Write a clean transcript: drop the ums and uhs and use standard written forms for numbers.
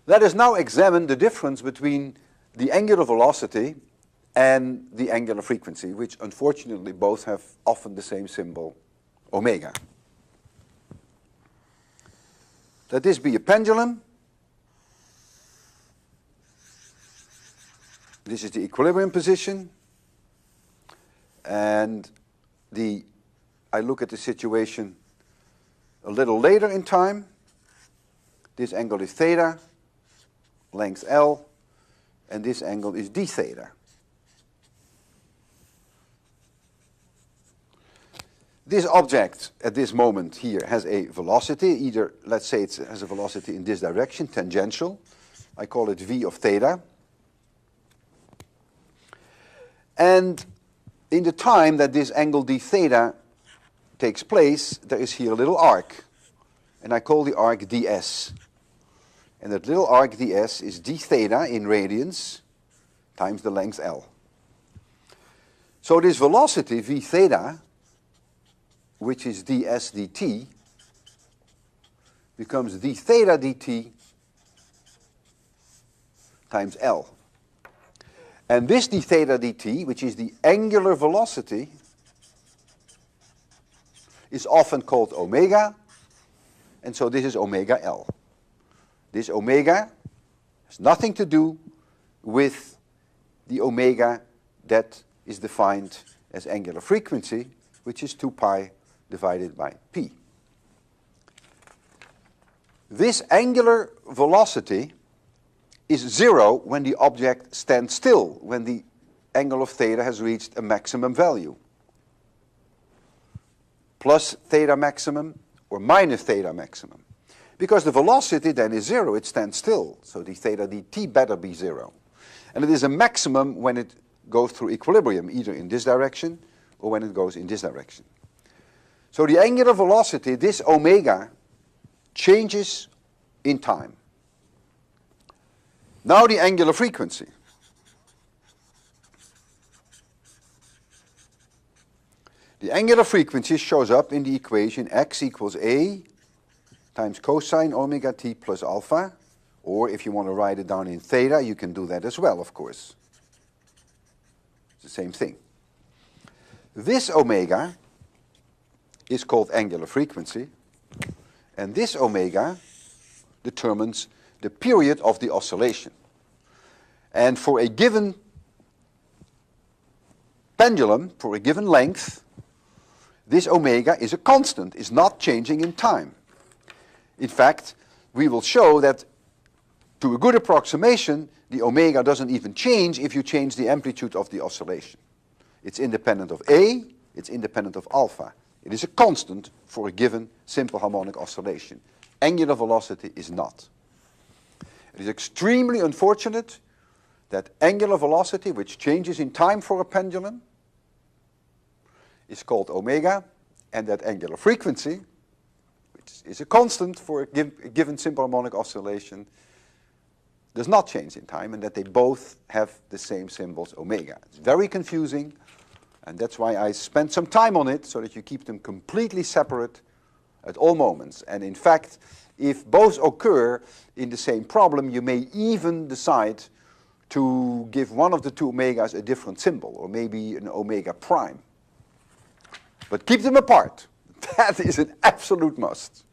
Let us now examine the difference between the angular velocity and the angular frequency, which unfortunately both have often the same symbol, omega. Let this be a pendulum. This is the equilibrium position. And I look at the situation a little later in time. This angle is theta, length L, and this angle is d theta. This object at this moment here has a velocity, either, let's say it has a velocity in this direction, tangential. I call it v of theta. And in the time that this angle d theta takes place, there is here a little arc. And I call the arc ds. And that little arc ds is d theta in radians times the length L. So this velocity v theta, which is ds dt, becomes d theta dt times L. And this d theta dt, which is the angular velocity, is often called omega, and so this is omega L. This omega has nothing to do with the omega that is defined as angular frequency, which is 2 pi divided by p. This angular velocity is 0 when the object stands still, when the angle of theta has reached a maximum value. Plus theta maximum or minus theta maximum. Because the velocity then is 0, it stands still. So the theta dt better be 0. And it is a maximum when it goes through equilibrium, either in this direction or when it goes in this direction. So the angular velocity, this omega, changes in time. Now the angular frequency. The angular frequency shows up in the equation x equals a times cosine omega t plus alpha, or if you want to write it down in theta, you can do that as well, of course. It's the same thing. This omega is called angular frequency, and this omega determines the period of the oscillation. And for a given pendulum, for a given length, this omega is a constant, is not changing in time. In fact, we will show that to a good approximation, the omega doesn't even change if you change the amplitude of the oscillation. It's independent of A, it's independent of alpha. It is a constant for a given simple harmonic oscillation. Angular velocity is not. It is extremely unfortunate that angular velocity, which changes in time for a pendulum, is called omega, and that angular frequency, which is a constant for a given simple harmonic oscillation, does not change in time, and that they both have the same symbols, omega. It's very confusing, and that's why I spent some time on it, so that you keep them completely separate at all moments. And in fact, if both occur in the same problem, you may even decide to give one of the two omegas a different symbol, or maybe an omega prime. But keep them apart. That is an absolute must.